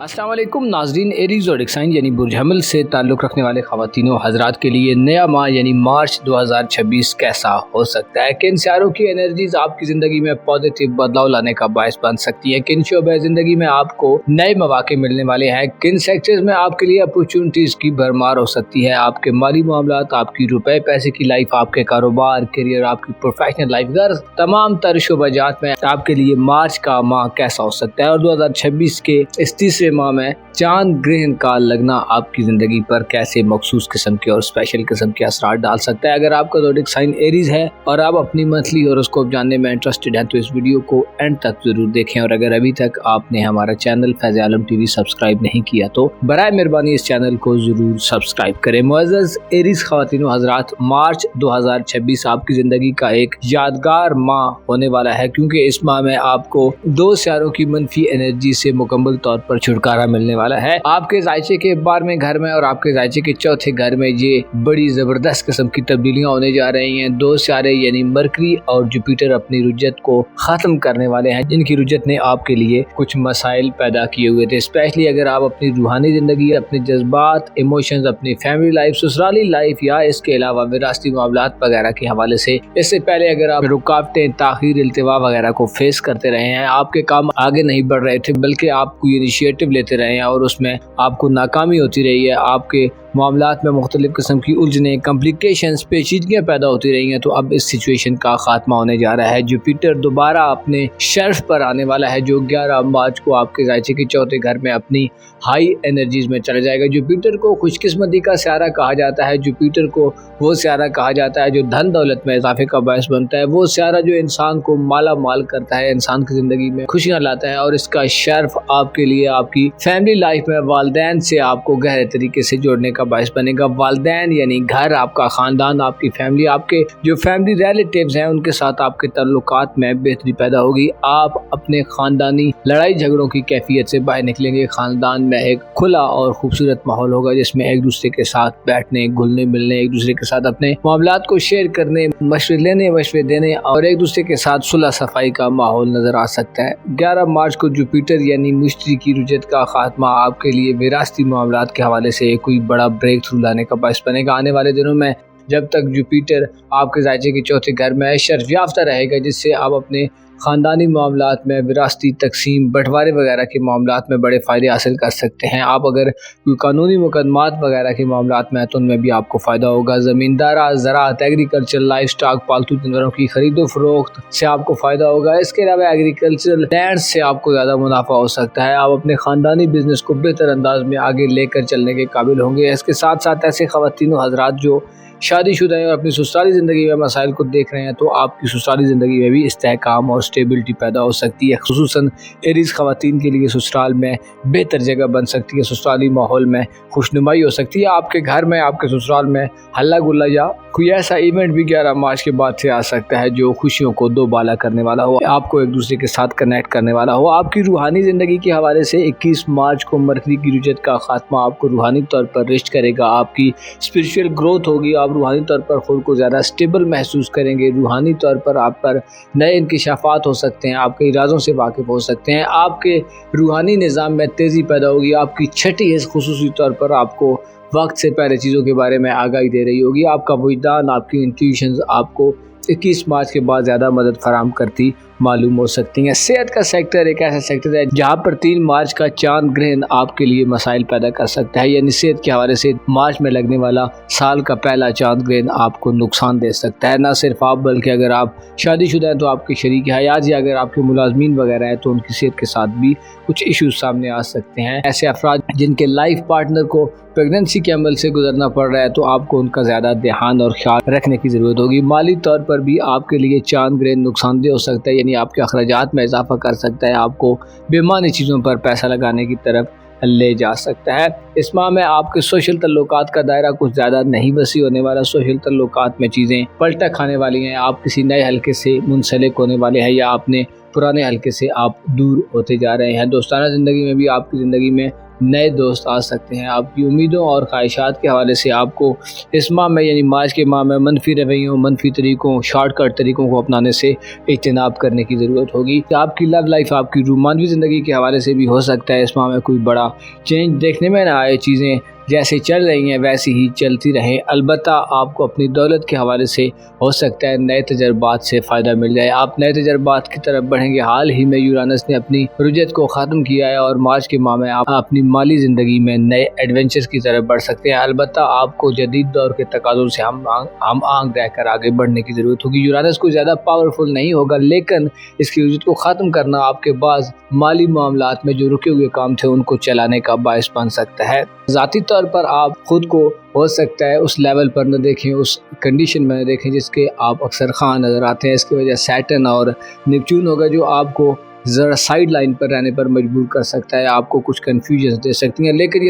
अस्सलाम वालेकुम नाजरीन। एरीज और साइन यानी बुर्ज हमल से ताल्लुक़ रखने वाले ख़वातीनों हज़रात के लिए नया माह यानी मार्च 2026 कैसा हो सकता है। किन सियारों की एनर्जीज आपकी ज़िंदगी में पॉजिटिव बदलाव लाने का बायस बन सकती है। किन शोबे ज़िंदगी में आपको नए मौक़े मिलने वाले हैं। किन सेक्टर्स में आपके लिए अपॉर्चुनिटीज़ की भरमार हो सकती है। आपके माली मामलात, आपकी रुपए पैसे की लाइफ, आपके कारोबार, करियर, आपकी प्रोफेशनल लाइफ, तमाम तर शोबाजात में आपके लिए मार्च का माह कैसा हो सकता है। और 2026 के इस तीसरे माह में चांद ग्रहण का लगना आपकी ज़िंदगी पर कैसे मखसूस किस्म के और स्पेशल किस्म के असरात डाल सकता है। अगर आपका ज़ोडिक साइन एरीज है और आप अपनी मंथली हॉरोस्कोप जानने में इंटरेस्टेड हैं तो इस वीडियो को एंड तक ज़रूर देखें। और अगर अभी तक आपने हमारा चैनल फैज़ आलम टीवी सब्सक्राइब नहीं किया तो बराए मेहरबानी इस चैनल को ज़रूर सब्सक्राइब करें। मुअज़्ज़ज़ एरीज ख़वातीनो हज़रात, मार्च 2026 आपकी ज़िंदगी का एक यादगार माह होने वाला है, क्योंकि इस माह में आपको दो सियारों की मनफी एनर्जी से मुकम्मल तौर पर छुटकारा मिलने वाला है। आपके जायचे के 12वें घर में और आपके जायचे के चौथे घर में ये बड़ी जबरदस्त किस्म की तब्दीलियां होने जा रही हैं। दो सियारे यानी मरकरी और जुपिटर अपनी रुज्जत को खत्म करने वाले हैं, जिनकी रुज्जत ने आपके लिए कुछ मसाइल पैदा किए हुए थे। स्पेशली अगर आप अपनी रूहानी जिंदगी, अपने जज्बात, इमोशंस, अपनी फैमिली लाइफ, ससुराली लाइफ या इसके अलावा विरासती मामलात वगैरह के हवाले से इससे पहले अगर आप रुकावटें, ताखीर, इल्तिवा वगैरह को फेस करते रहे हैं, आपके काम आगे नहीं बढ़ रहे थे बल्कि आप कोई इनिशिएटिव लेते रहे हैं और उसमें आपको नाकामी होती रही है, आपके मामलात में मुख्तलिफ किस्म की उलझने, कॉम्प्लिकेशंस, पेचीदगियाँ पैदा होती रही हैं, तो अब इस सिचुएशन का खात्मा होने जा रहा है। जुपिटर दोबारा अपने शर्फ पर आने वाला है, जो 11 मार्च को आपके जायचे के चौथे घर में अपनी हाई एनर्जीज में चला जाएगा। जुपिटर को खुशकिस्मती का सियारा कहा जाता है। जुपिटर को वो सियारा कहा जाता है जो धन दौलत में इजाफे का बायस बनता है। वो सियारा जो इंसान को माला माल करता है, इंसान की ज़िंदगी में खुशियाँ लाता है। और इसका शर्फ आपके लिए आपकी फैमिली लाइफ में वालिदैन से आपको गहरे तरीके से जोड़ने का बायस बनेगा। वालिदैन यानी घर, आपका खानदान, आपकी फैमिली, आपके जो फैमिली रिलेटिव्स हैं उनके साथ आपके ताल्लुकात में बेहतरी पैदा होगी। आप अपने खानदानी लड़ाई झगड़ों की कैफियत से बाहर निकलेंगे। खानदान में एक खुला और खूबसूरत माहौल होगा जिसमें एक दूसरे के साथ बैठने, घुलने मिलने, एक दूसरे के साथ अपने मामलात को शेयर करने, मशवरे लेने, मशवरे देने और एक दूसरे के साथ सुलह सफाई का माहौल नजर आ सकता है। 11 मार्च को जुपिटर यानी मुश्तरी की रुजत का खात्मा आपके लिए विरासती मामलात के हवाले से कोई बड़ा ब्रेक थ्रू लाने का बायस बनेगा। आने वाले दिनों में जब तक जुपिटर आपके जायचे के चौथे घर में शर्फ याफ्ता रहेगा, जिससे आप अपने ख़ानदानी मामलात में विरासती तकसीम, बंटवारे वगैरह के मामलात में बड़े फ़ायदे हासिल कर सकते हैं। आप अगर कोई कानूनी मुकदमात वगैरह के मामलात में हैं तो उनमें भी आपको फ़ायदा होगा। ज़मींदारा, ज़राअत, एग्रीकल्चर, लाइफ स्टॉक, पालतू जानवरों की खरीदो फरोख्त से आपको फ़ायदा होगा। इसके अलावा एग्रीकल्चरल लैंड से आपको ज़्यादा मुनाफा हो सकता है। आप अपने ख़ानदानी बिजनेस को बेहतर अंदाज में आगे लेकर चलने के काबिल होंगे। इसके साथ साथ ऐसे ख़वातीनों हज़रात जो शादीशुदा हैं और अपनी ससुराली ज़िंदगी में मसाइल को देख रहे हैं तो आपकी ससुराली ज़िंदगी में भी इस्तेहकाम और स्टेबिलिटी पैदा हो सकती है। खुसूसन एरीज ख़वातीन के लिए ससुराल में बेहतर जगह बन सकती है, ससुराली माहौल में खुशनुमाई हो सकती है। आपके घर में, आपके ससुराल में हल्ला गुल्ला या कोई ऐसा इवेंट भी 11 मार्च के बाद से आ सकता है जो खुशियों को दोबाला करने वाला हो, आपको एक दूसरे के साथ कनेक्ट करने वाला हो। आपकी रूहानी ज़िंदगी के हवाले से 21 मार्च को मरकरी की रुजत का खात्मा आपको रूहानी तौर पर रिश्त करेगा। आपकी स्पिरिचुअल ग्रोथ होगी, आप रूहानी तौर पर खुद को ज़्यादा स्टेबल महसूस करेंगे। रूहानी तौर पर आप पर नए इंकिशाफात हो सकते हैं, आपके इरादों से वाकिफ़ हो सकते हैं। आपके रूहानी निज़ाम में तेज़ी पैदा होगी। आपकी छठी हिस्स खुसूसी तौर पर आपको वक्त से पहले चीज़ों के बारे में आगाही दे रही होगी। आपका वजदान, आपकी इंट्यूशंस आपको 21 मार्च के बाद ज़्यादा मदद फराम करती मालूम हो सकती हैं। सेहत का सेक्टर एक ऐसा सेक्टर है जहाँ पर 3 मार्च का चांद ग्रहण आपके लिए मसाइल पैदा कर सकता है। यानी सेहत के हवाले से मार्च में लगने वाला साल का पहला चांद ग्रहण आपको नुकसान दे सकता है। ना सिर्फ आप बल्कि अगर आप शादीशुदा हैं तो आपके शरीक हयात या अगर आपके मुलाजमीन वगैरह हैं तो उनकी सेहत के साथ भी कुछ इश्यूज सामने आ सकते हैं। ऐसे अफराद जिनके लाइफ पार्टनर को प्रेगनेंसी के अमल से गुजरना पड़ रहा है तो आपको उनका ज़्यादा ध्यान और ख्याल रखने की ज़रूरत होगी। माली तौर पर भी आपके लिए चांद ग्रहण नुकसानदेह हो सकता है, यानी आपके अखराजात में इजाफा कर सकता है, आपको बेमानी चीज़ों पर पैसा लगाने की तरफ ले जा सकता है। इस माह में आपके सोशल तल्लुकात का दायरा कुछ ज़्यादा नहीं वसी होने वाला। सोशल तल्लुकात में चीज़ें पलटा खाने वाली हैं। आप किसी नए हल्के से मुंसलिक होने वाले हैं या अपने पुराने हल्के से आप दूर होते जा रहे हैं। दोस्ताना ज़िंदगी में भी आपकी ज़िंदगी में نئے دوست آ سکتے ہیں۔ آپ کی امیدوں اور خواہشات کے حوالے سے آپ کو اس ماہ میں یعنی مارچ کے ماہ میں منفی رویوں، منفی طریقوں، شارٹ کٹ طریقوں کو اپنانے سے اجتناب کرنے کی ضرورت ہوگی۔ آپ کی لو لائف، آپ کی رومانوی زندگی کے حوالے سے بھی ہو سکتا ہے اس ماہ میں کوئی بڑا چینج دیکھنے میں نہ آئے، چیزیں جیسے چل رہی ہیں ویسی ہی چلتی رہیں۔ البتہ آپ کو اپنی دولت کے حوالے سے ہو سکتا ہے نئے تجربات سے فائدہ مل جائے، آپ نئے تجربات کی طرف بڑھیں گے۔ حال ہی میں یورانس نے اپنی رجعت کو ختم کیا ہے اور مارچ کے ماہ میں آپ اپنی مالی زندگی میں نئے ایڈونچرز کی طرف بڑھ سکتے ہیں۔ البتہ آپ کو جدید دور کے تقاضوں سے ہم آہنگ رہ کر آگے بڑھنے کی ضرورت ہوگی۔ یورانس کو زیادہ پاورفل نہیں ہوگا، لیکن اس کی رجعت کو ختم کرنا آپ کے بعض مالی معاملات میں جو رکے ہوئے کام تھے ان کو چلانے کا باعث بن سکتا ہے۔ ذاتی طور پر آپ خود کو ہو سکتا ہے اس لیول پر نہ دیکھیں، اس کنڈیشن میں نہ دیکھیں جس کے آپ اکثر خواہ نظر آتے ہیں۔ اس کی وجہ سیٹرن اور نیپچون ہوگا جو آپ کو ذرا سائیڈ لائن پر رہنے پر مجبور کر سکتا ہے، آپ کو کچھ کنفیوژن دے سکتی ہیں، لیکن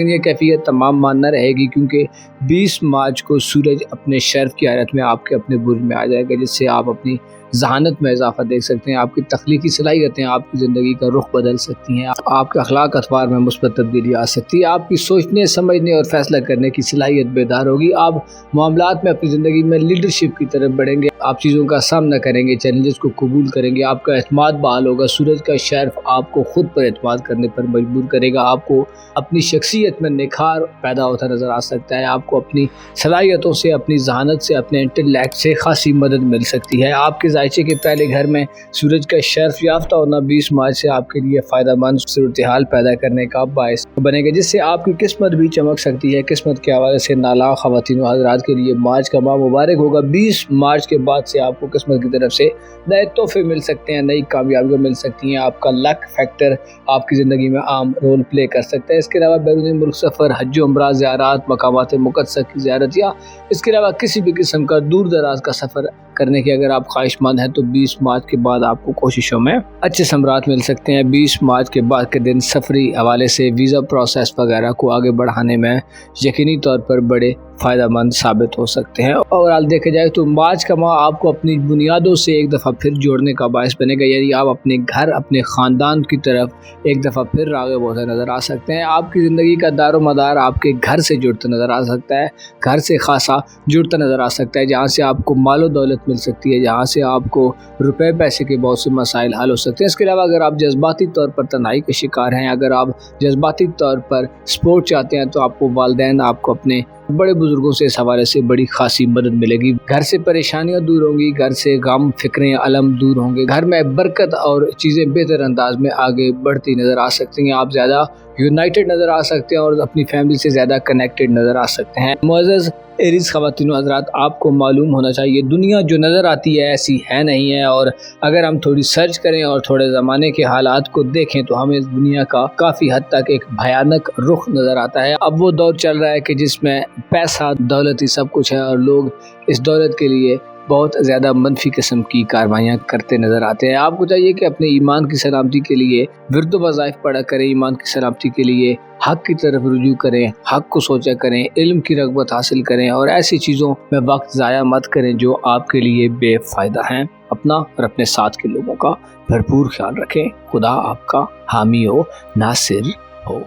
یہ کیفیت تمام مان نہ رہے گی، کیونکہ 20 مارچ کو سورج اپنے شرف کی حالت میں آپ کے اپنے برج میں آ جائے گا، جس سے آپ اپنی ذہانت میں اضافہ دیکھ سکتے ہیں، آپ کی تخلیقی صلاحیتیں آپ کی زندگی کا رخ بدل سکتی ہیں، آپ کے اخلاق اطوار میں مثبت تبدیلی آ سکتی ہے، آپ کی سوچنے سمجھنے اور فیصلہ کرنے کی صلاحیت بیدار ہوگی، آپ معاملات میں اپنی زندگی میں لیڈرشپ کی طرف بڑھیں گے، آپ چیزوں کا سامنا کریں گے، چیلنجز کو قبول کریں گے، آپ کا اعتماد بحال ہوگا۔ سورج کا شرف آپ کو خود پر اعتماد کرنے پر مجبور کرے گا، آپ کو اپنی شخصیت میں نکھار پیدا ہوتا نظر آ سکتا ہے، آپ کو اپنی صلاحیتوں سے، اپنی ذہانت سے، اپنے انٹلیکٹ سے خاصی مدد مل سکتی ہے۔ آپ کے ذائچے کے پہلے گھر میں سورج کا شرف یافتہ ہونا 20 مارچ سے آپ کے لیے فائدہ مند صورتحال پیدا کرنے کا باعث بنے گا، جس سے آپ کی قسمت بھی چمک سکتی ہے۔ قسمت کے حوالے سے نالاں خواتین و حضرات کے لیے مارچ کا ماہ مبارک ہوگا۔ 20 مارچ کے بعد سے آپ کو قسمت کی طرف سے نئے تحفے مل سکتے ہیں، نئی کامیابیاں مل سکتی ہیں، آپ کا لک فیکٹر آپ کی زندگی میں عام رول پلے کر سکتا ہے۔ اس کے علاوہ بیرون ملک سفر، حج و عمرہ، زیارات، مقامات مقدسہ کی زیارت یا اس کے علاوہ کسی بھی قسم کا دور دراز کا سفر کرنے کی اگر آپ خواہش مند ہیں تو 20 مارچ کے بعد آپ کو کوششوں میں اچھے ثمرات مل سکتے ہیں۔ 20 مارچ کے بعد کے دن سفری حوالے سے ویزا پروسیس وغیرہ کو آگے بڑھانے میں یقینی طور پر بڑے فائدہ مند ثابت ہو سکتے ہیں۔ اوورآل دیکھا جائے تو مارچ کا ماہ آپ کو اپنی بنیادوں سے ایک دفعہ پھر جوڑنے کا باعث بنے گا، یعنی آپ اپنے گھر، اپنے خاندان کی طرف ایک دفعہ پھر راغب ہوتے نظر آ سکتے ہیں۔ آپ کی زندگی کا دار و مدار آپ کے گھر سے جڑتا نظر آ سکتا ہے، گھر سے خاصا جڑتا نظر آ سکتا ہے، جہاں سے آپ کو مال و دولت مل سکتی ہے، جہاں سے آپ کو روپے پیسے کے بہت سے مسائل حل ہو سکتے ہیں۔ اس کے علاوہ اگر آپ جذباتی طور پر تنہائی کے شکار ہیں، اگر آپ جذباتی طور پر سپورٹ چاہتے ہیں تو آپ کو والدین، آپ کو اپنے بڑے بزرگوں سے اس حوالے سے بڑی خاصی مدد ملے گی۔ گھر سے پریشانیاں دور ہوں گی، گھر سے غم، فکریں، علم دور ہوں گے، گھر میں برکت اور چیزیں بہتر انداز میں آگے بڑھتی نظر آ سکتی ہیں، آپ زیادہ یونائٹڈ نظر آ سکتے ہیں اور اپنی فیملی سے زیادہ کنیکٹڈ نظر آ سکتے ہیں۔ معزز ایریز خواتین و حضرات، آپ کو معلوم ہونا چاہیے دنیا جو نظر آتی ہے ایسی ہے نہیں ہے، اور اگر ہم تھوڑی سرچ کریں اور تھوڑے زمانے کے حالات کو دیکھیں تو ہمیں اس دنیا کا کافی حد تک ایک بھیانک رخ نظر آتا ہے۔ اب وہ دور چل رہا ہے کہ جس میں پیسہ، دولت ہی سب کچھ ہے، اور لوگ اس دولت کے لیے بہت زیادہ منفی قسم کی کاروائیاں کرتے نظر آتے ہیں۔ آپ کو چاہیے کہ اپنے ایمان کی سلامتی کے لیے ورد و وظائف پڑھا کریں، ایمان کی سلامتی کے لیے حق کی طرف رجوع کریں، حق کو سوچا کریں، علم کی رغبت حاصل کریں، اور ایسی چیزوں میں وقت ضائع مت کریں جو آپ کے لیے بے فائدہ ہیں۔ اپنا اور اپنے ساتھ کے لوگوں کا بھرپور خیال رکھیں۔ خدا آپ کا حامی ہو، ناصر ہو۔